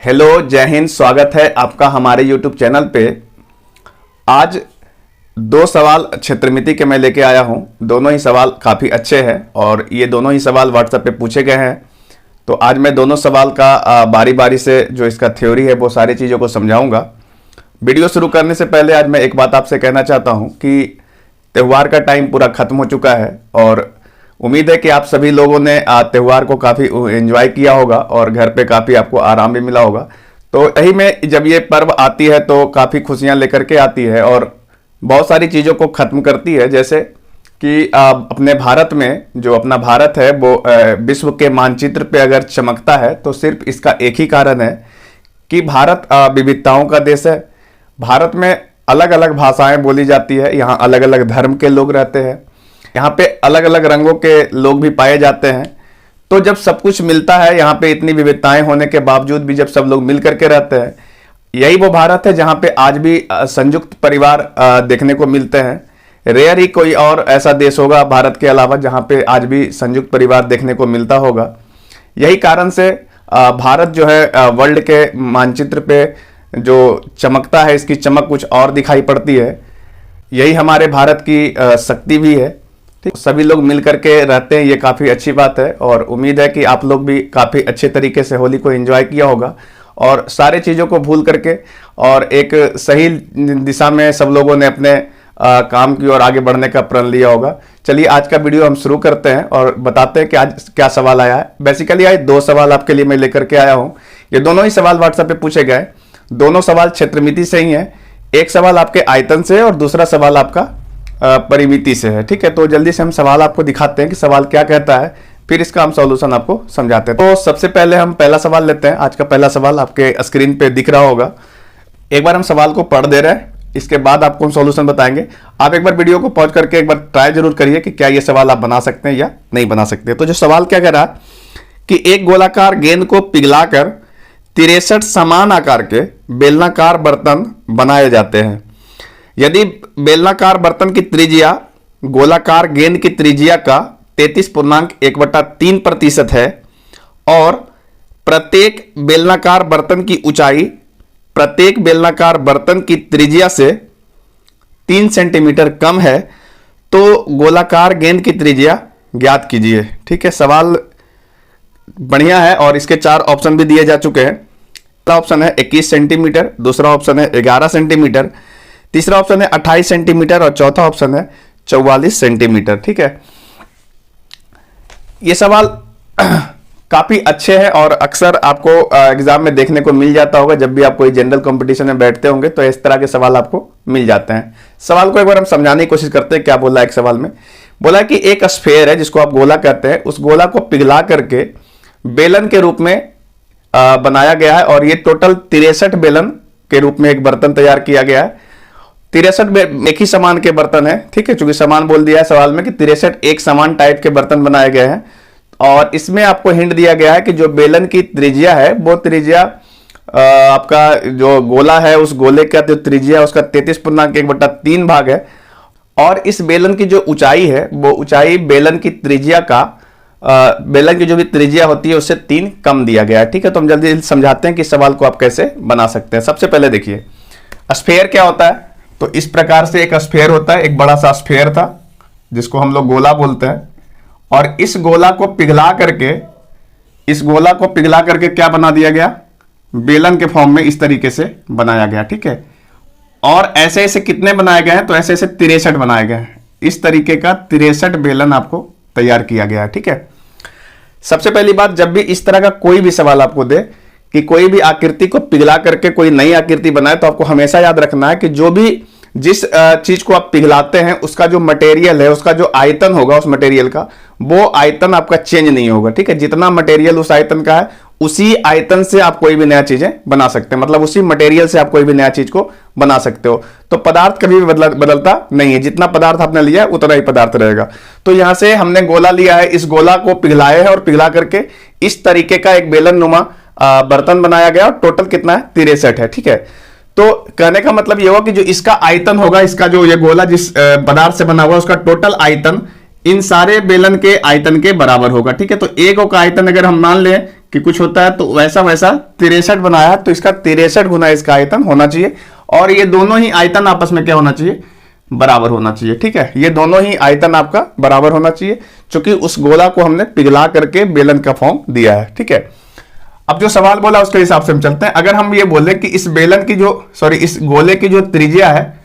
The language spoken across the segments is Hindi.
हेलो, जय हिंद। स्वागत है आपका हमारे YouTube चैनल पे। आज दो सवाल क्षेत्रमिति के मैं लेके आया हूं। दोनों ही सवाल काफ़ी अच्छे हैं और ये दोनों ही सवाल व्हाट्सएप पे पूछे गए हैं। तो आज मैं दोनों सवाल का बारी बारी से जो इसका थ्योरी है वो सारी चीज़ों को समझाऊंगा। वीडियो शुरू करने से पहले आज मैं एक बात आपसे कहना चाहता हूँ कि त्यौहार का टाइम पूरा ख़त्म हो चुका है और उम्मीद है कि आप सभी लोगों ने त्यौहार को काफ़ी एंजॉय किया होगा और घर पे काफ़ी आपको आराम भी मिला होगा। तो यही में जब ये पर्व आती है तो काफ़ी खुशियां लेकर के आती है और बहुत सारी चीज़ों को ख़त्म करती है। जैसे कि अपने भारत में जो अपना भारत है वो विश्व के मानचित्र पे अगर चमकता है तो सिर्फ इसका एक ही कारण है कि भारत विविधताओं का देश है। भारत में अलग अलग भाषाएं बोली जाती है, यहाँ अलग अलग धर्म के लोग रहते हैं, यहाँ पे अलग अलग रंगों के लोग भी पाए जाते हैं। तो जब सब कुछ मिलता है, यहाँ पे इतनी विविधताएं होने के बावजूद भी जब सब लोग मिल करके रहते हैं, यही वो भारत है जहाँ पे आज भी संयुक्त परिवार देखने को मिलते हैं। रेयर ही कोई और ऐसा देश होगा भारत के अलावा जहाँ पे आज भी संयुक्त परिवार देखने को मिलता होगा। यही कारण से भारत जो है वर्ल्ड के मानचित्र पे जो चमकता है, इसकी चमक कुछ और दिखाई पड़ती है। यही हमारे भारत की शक्ति भी है। सभी लोग मिल करके रहते हैं, ये काफ़ी अच्छी बात है और उम्मीद है कि आप लोग भी काफ़ी अच्छे तरीके से होली को एंजॉय किया होगा और सारे चीज़ों को भूल करके और एक सही दिशा में सब लोगों ने अपने काम की ओर आगे बढ़ने का प्रण लिया होगा। चलिए आज का वीडियो हम शुरू करते हैं और बताते हैं कि आज क्या सवाल आया है। बेसिकली आज दो सवाल आपके लिए मैं लेकर के आया हूँ। ये दोनों ही सवाल व्हाट्सएप पे पूछे गए। दोनों सवाल क्षेत्रमिति से ही है। एक सवाल आपके आयतन से है और दूसरा सवाल आपका परिमिति से है। ठीक है, तो जल्दी से हम सवाल आपको दिखाते हैं कि सवाल क्या कहता है, फिर इसका हम सॉल्यूशन आपको समझाते हैं। तो सबसे पहले हम पहला सवाल लेते हैं। आज का पहला सवाल आपके स्क्रीन पे दिख रहा होगा। एक बार हम सवाल को पढ़ दे रहे हैं, इसके बाद आपको हम सॉल्यूशन बताएंगे। आप एक बार वीडियो को पॉज करके एक बार ट्राई जरूर करिए कि क्या ये सवाल आप बना सकते हैं या नहीं बना सकते। तो जो सवाल क्या कह रहा है कि एक गोलाकार गेंद को पिघलाकर 63 समान आकार के बेलनाकार बर्तन बनाए जाते हैं। यदि बेलनाकार बर्तन की त्रिज्या गोलाकार गेंद की त्रिज्या का 33.1/3% है और प्रत्येक बेलनाकार बर्तन की ऊंचाई प्रत्येक बेलनाकार बर्तन की त्रिज्या से 3 सेंटीमीटर कम है, तो गोलाकार गेंद की त्रिज्या ज्ञात कीजिए। ठीक है, सवाल बढ़िया है और इसके 4 ऑप्शन भी दिए जा चुके हैं। पहला ऑप्शन है 21 सेंटीमीटर, दूसरा ऑप्शन है 11 सेंटीमीटर, तीसरा ऑप्शन है 28 सेंटीमीटर और चौथा ऑप्शन है 44 सेंटीमीटर। ठीक है, ये सवाल काफी अच्छे हैं और अक्सर आपको एग्जाम में देखने को मिल जाता होगा। जब भी आप कोई जनरल कंपटीशन में बैठते होंगे तो इस तरह के सवाल आपको मिल जाते हैं। सवाल को एक बार हम समझाने की कोशिश करते हैं। क्या बोला है एक सवाल में? बोला कि एक स्फेयर है जिसको आप गोला कहते हैं, उस गोला को पिघला करके बेलन के रूप में बनाया गया है और ये टोटल 63 बेलन के रूप में एक बर्तन तैयार किया गया है। 63 एक ही समान के बर्तन है। ठीक है, चूंकि समान बोल दिया है सवाल में कि 63 एक समान टाइप के बर्तन बनाए गए हैं और इसमें आपको हिंट दिया गया है कि जो बेलन की त्रिज्या है वो त्रिज्या आपका जो गोला है उस गोले का जो त्रिज्या है उसका 33.1/3 भाग है और इस बेलन की जो ऊंचाई है वो ऊंचाई बेलन की त्रिज्या का बेलन की जो भी त्रिज्या होती है उससे 3 कम दिया गया है। ठीक है, तो हम जल्दी समझाते हैं कि सवाल को आप कैसे बना सकते हैं। सबसे पहले देखिए स्फेयर क्या होता है। तो इस प्रकार से एक स्फेयर होता है, एक बड़ा सा स्फेयर था जिसको हम लोग गोला बोलते हैं और इस गोला को पिघला करके क्या बना दिया गया? बेलन के फॉर्म में इस तरीके से बनाया गया। ठीक है, और ऐसे ऐसे कितने बनाए गए हैं? तो ऐसे ऐसे 63 बनाए गए हैं। इस तरीके का 63 बेलन आपको तैयार किया गया है। ठीक है, सबसे पहली बात, जब भी इस तरह का कोई भी सवाल आपको दे कि कोई भी आकृति को पिघला करके कोई नई आकृति बनाए, तो आपको हमेशा याद रखना है कि जो भी जिस चीज को आप पिघलाते हैं उसका जो मटेरियल है, उसका जो आयतन होगा उस मटेरियल का, वो आयतन आपका चेंज नहीं होगा। ठीक है, जितना मटेरियल उस आयतन का है उसी आयतन से आप कोई भी नया चीजें बना सकते हैं, मतलब उसी मटेरियल से आप कोई भी नया चीज को बना सकते हो। तो पदार्थ कभी भी बदलता नहीं है, जितना पदार्थ आपने लिया है उतना ही पदार्थ रहेगा। तो यहां से हमने गोला लिया है, इस गोला को पिघलाया है और पिघला करके इस तरीके का एक बेलन नुमा बर्तन बनाया गया और टोटल कितना है? 63 है। ठीक है, तो कहने का मतलब ये होगा कि जो इसका आयतन होगा, इसका जो ये गोला जिस पदार्थ से बना हुआ उसका टोटल आयतन इन सारे बेलन के आयतन के बराबर होगा। ठीक है, तो एक का आयतन अगर हम मान लें कि कुछ होता है तो वैसा वैसा 63 बनाया, तो इसका 63 गुना इसका आयतन होना चाहिए। और ये दोनों ही आयतन आपस में क्या होना चाहिए, बराबर होना चाहिए। ठीक है, ये दोनों ही आयतन आपका बराबर होना चाहिए, क्योंकि उस गोला को हमने पिघला करके बेलन का फॉर्म दिया है। ठीक है, अब जो सवाल बोला उसके हिसाब से हम चलते हैं। अगर हम ये बोले कि इस बेलन की जो इस गोले की जो त्रिज्या है,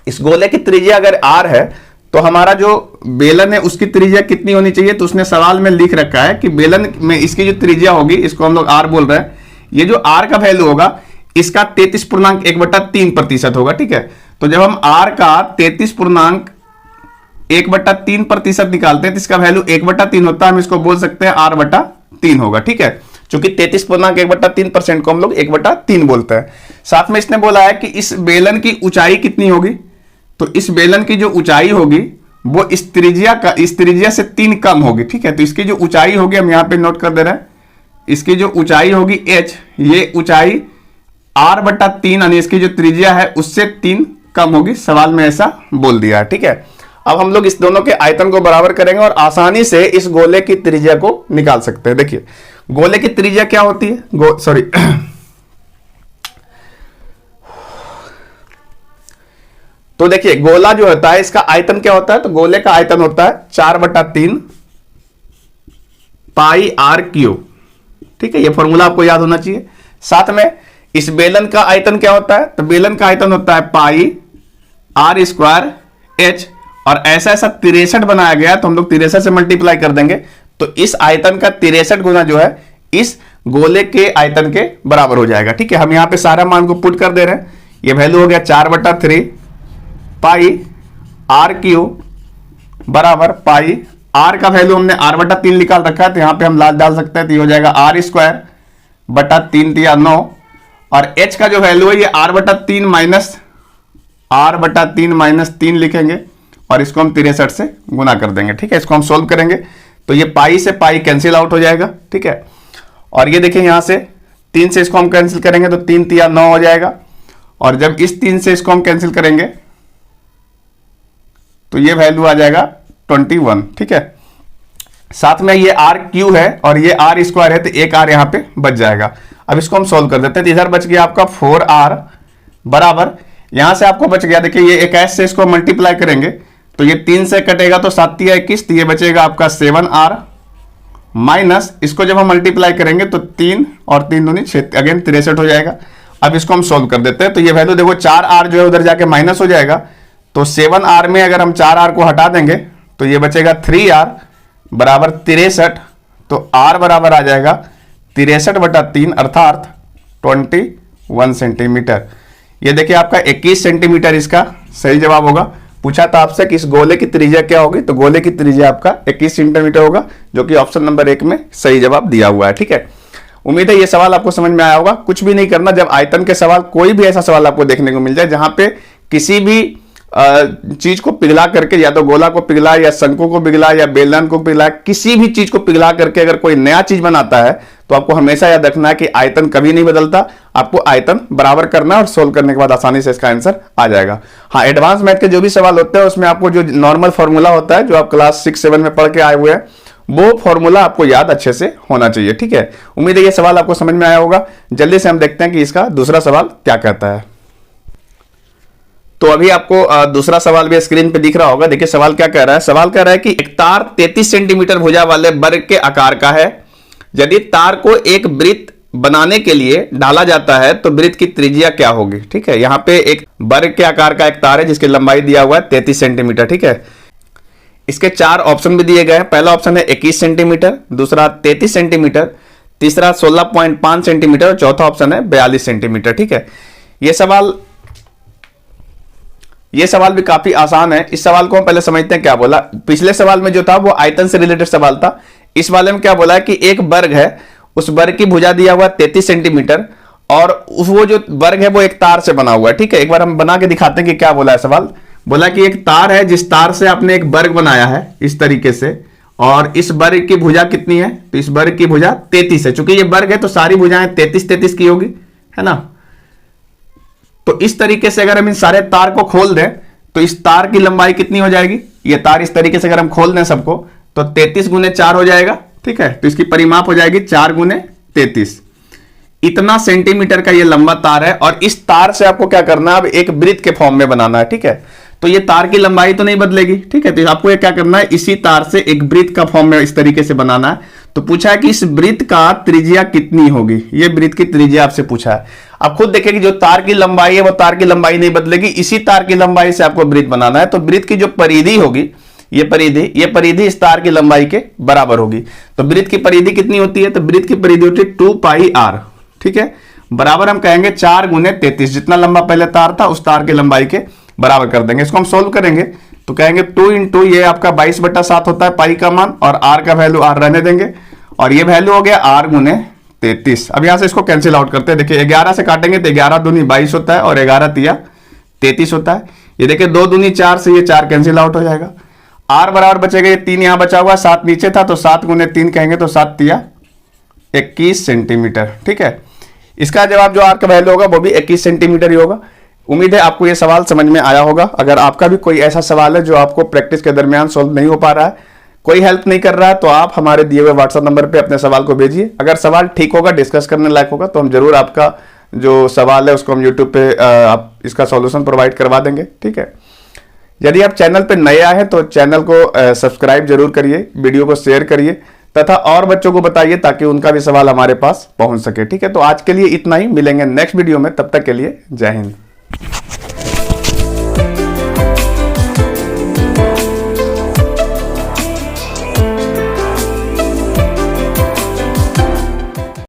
इस गोले की त्रिज्या अगर r है तो हमारा जो बेलन है उसकी त्रिज्या कितनी होनी चाहिए, तो उसने सवाल में लिख रखा है कि बेलन में इसकी जो त्रिज्या होगी, इसको हम लोग r बोल रहे हैं, ये जो r का वैल्यू होगा इसका 33.1/3% होगा। ठीक है, तो जब हम r का 33.1/3% निकालते हैं तो इसका वैल्यू 1/3 होता है, हम इसको बोल सकते हैं r/3 होगा। ठीक है, क्योंकि 33.1/3% को हम लोग 1/3 बोलते हैं। साथ में इसने बोला है कि इस बेलन की ऊंचाई कितनी होगी, तो इस बेलन की जो ऊंचाई होगी वो इस त्रिज्या से 3 कम होगी। ठीक है, तो इसकी जो ऊंचाई होगी हम यहां पे नोट कर दे रहे हैं, इसकी जो ऊंचाई होगी h, ये ऊंचाई r/3 यानी इसकी जो त्रिज्या है उससे 3 कम होगी, सवाल में ऐसा बोल दिया है। ठीक है, अब हम लोग इस दोनों के आयतन को बराबर करेंगे और आसानी से इस गोले की त्रिज्या को निकाल सकते हैं। देखिए गोले की त्रिज्या क्या होती है, तो देखिए गोला जो होता है इसका आयतन क्या होता है, तो गोले का आयतन होता है 4/3 पाई r क्यूब। ठीक है, ये फॉर्मूला आपको याद होना चाहिए। साथ में इस बेलन का आयतन क्या होता है, तो बेलन का आयतन होता है पाई r² h, और ऐसा 63 बनाया गया तो हम लोग 63 से मल्टीप्लाई कर देंगे, तो इस आयतन का 63 गुना जो है इस गोले के आयतन के बराबर हो जाएगा। ठीक है, हम यहां पे सारा मान को पुट कर दे रहे हैं, ये वैल्यू हो गया 4/3 पाई r क्यूब बराबर पाई, r का वैल्यू हमने r/3 निकाल रखा है तो यहां पे हम डाल सकते हैं, तो ये हो जाएगा r²/3 × 9, और h का जो वैल्यू है ये r/3 माइनस 3 लिखेंगे और इसको हम 63 से गुना कर देंगे। ठीक है, इसको हम सोल्व करेंगे तो ये पाई से पाई कैंसिल आउट हो जाएगा। ठीक है, और ये देखिए यहां से 3 से इसको हम कैंसिल करेंगे तो 3 × 9 हो जाएगा, और जब इस 3 से इसको हम कैंसिल करेंगे तो ये वैल्यू आ जाएगा 21। ठीक है, साथ में ये r क्यू है और ये r² है तो एक r यहां पे बच जाएगा। अब इसको हम सोल्व कर देते हैं, तो इधर बच गया आपका 4r बराबर, यहां से आपको बच गया, देखिए ये 21 से इसको मल्टीप्लाई करेंगे तो ये 3 से कटेगा तो 7 × 21, तो ये बचेगा आपका 7r माइनस, इसको जब हम मल्टीप्लाई करेंगे तो 3 और 3 दूनी 6, अगेन 63 हो जाएगा। अब इसको हम सोल्व कर देते हैं, तो ये वैल्यू देखो 4r जो है उधर जाके माइनस हो जाएगा, तो 7r में अगर हम 4r को हटा देंगे तो ये बचेगा 3r बराबर 63, तो r बराबर आ जाएगा 63/3 अर्थात 21 सेंटीमीटर। ये देखिए आपका 21 सेंटीमीटर इसका सही जवाब होगा। पूछा था आपसे कि इस गोले की त्रिज्या क्या होगी, तो गोले की त्रिज्या आपका 21 सेंटीमीटर होगा, जो कि ऑप्शन नंबर 1 में सही जवाब दिया हुआ है। ठीक है, उम्मीद है ये सवाल आपको समझ में आया होगा। कुछ भी नहीं करना, जब आयतन के सवाल, कोई भी ऐसा सवाल आपको देखने को मिल जाए जहां पे किसी भी चीज को पिघला करके, या तो गोला को पिघला या शंकु को पिघला या बेलन को पिघला, किसी भी चीज को पिघला करके अगर कोई नया चीज बनाता है तो आपको हमेशा याद रखना है कि आयतन कभी नहीं बदलता, आपको आयतन बराबर करना है और सोल्व करने के बाद आसानी से इसका आंसर आ जाएगा। हाँ, एडवांस मैथ के जो भी सवाल होते हैं उसमें आपको जो नॉर्मल फॉर्मूला होता है, जो आप क्लास 6-7 में पढ़ के आए हुए हैं, वो फॉर्मूला आपको याद अच्छे से होना चाहिए। ठीक है, उम्मीद है ये सवाल आपको समझ में आया होगा। जल्दी से हम देखते हैं कि इसका दूसरा सवाल क्या कहता है। तो अभी आपको दूसरा सवाल भी स्क्रीन पे दिख रहा होगा। देखिए सवाल क्या कह रहा है, सवाल कह रहा है कि एक तार 33 सेंटीमीटर भुजा वाले वर्ग के आकार का है। यदि तार को एक वृत्त बनाने के लिए डाला जाता है तो वृत्त की त्रिज्या क्या होगी। ठीक है, यहां पे एक वर्ग के आकार का एक तार है जिसकी लंबाई दिया हुआ है 33 सेंटीमीटर। ठीक है, इसके 4 ऑप्शन भी दिए गए हैं। पहला ऑप्शन है 21 सेंटीमीटर, दूसरा 33 सेंटीमीटर, तीसरा 16.5 सेंटीमीटर और चौथा ऑप्शन है 42 सेंटीमीटर। ठीक है, ये सवाल भी काफी आसान है। इस सवाल को हम पहले समझते हैं क्या बोला। पिछले सवाल में जो था वो आयतन से रिलेटेड सवाल था। इस वाले में क्या बोला है कि एक वर्ग है, उस वर्ग की भुजा दिया हुआ 33 सेंटीमीटर और वो जो वर्ग है वो एक तार से बना हुआ है। ठीक है, एक बार हम बना के दिखाते हैं कि क्या बोला है सवाल। बोला कि एक तार है, जिस तार से आपने एक वर्ग बनाया है इस तरीके से, और इस वर्ग की भुजा कितनी है, तो इस वर्ग की भुजा 33 है। चूंकि ये वर्ग है तो सारी भुजाएं 33 की होगी, है ना। तो इस तरीके से अगर हम इन सारे तार को खोल दें तो इस तार की लंबाई कितनी हो जाएगी, ये तार इस तरीके से अगर हम खोल दें सबको तो 33 × 4 हो जाएगा। ठीक है। तो इसकी परिमाप हो जाएगी 4 गुने 33। इतना सेंटीमीटर का ये लंबा तार है और इस तार से आपको क्या करना है, अब एक वृत्त के फॉर्म में बनाना है, ठीक है। तो ये तार की लंबाई तो नहीं बदलेगी, ठीक है। तो आपको ये क्या करना है, इसी तार से एक वृत्त का फॉर्म में इस तरीके से बनाना है। तो पूछा है कि इस वृत्त का त्रिज्या कितनी होगी, ये वृत्त की त्रिज्या आपसे पूछा है। आप खुद देखिए कि जो तार की लंबाई है वो तार की लंबाई नहीं बदलेगी, इसी तार की लंबाई से आपको वृत्त बनाना है। तो वृत्त की जो परिधि होगी, ये परिधि इस तार की लंबाई के बराबर होगी। तो वृत्त की परिधि कितनी होती है, तो वृत्त की परिधि होती है 2 पाई r, ठीक है। बराबर हम कहेंगे 4 गुने 33, जितना लंबा पहले तार था उस तार की लंबाई के बराबर कर देंगे। इसको हम सोल्व करेंगे तो कहेंगे 2 इंटू ये आपका 22/7 होता है पाई का मान, और r का वैल्यू r रहने देंगे, और ये वैल्यू हो गया r गुने 33। अब यहां से इसको कैंसिल आउट करते हैं। देखिए 11 से काटेंगे तो 11 दूनी 22 होता है और 11 तिया 33 होता है। ये देखिए 2 दूनी 4 से ये 4 कैंसिल आउट हो जाएगा। r बराबर बचेगा, ये 3 यहां बचा हुआ, 7 नीचे था तो 7 गुने 3 कहेंगे तो 7 तिया 21 सेंटीमीटर, ठीक है। इसका जवाब जो r का वैल्यू होगा वो भी 21 सेंटीमीटर ही होगा। उम्मीद है आपको ये सवाल समझ में आया होगा। अगर आपका भी कोई ऐसा सवाल है जो आपको प्रैक्टिस के दरमियान सॉल्व नहीं हो पा रहा है, कोई हेल्प नहीं कर रहा है, तो आप हमारे दिए हुए व्हाट्सएप नंबर पे अपने सवाल को भेजिए। अगर सवाल ठीक होगा, डिस्कस करने लायक होगा, तो हम जरूर आपका जो सवाल है उसको हम यूट्यूब पे आप इसका सॉल्यूशन प्रोवाइड करवा देंगे, ठीक है। यदि आप चैनल पे नए आए हैं तो चैनल को सब्सक्राइब जरूर करिए, वीडियो को शेयर करिए तथा और बच्चों को बताइए ताकि उनका भी सवाल हमारे पास पहुंच सके, ठीक है। तो आज के लिए इतना ही, मिलेंगे नेक्स्ट वीडियो में, तब तक के लिए जय हिंद।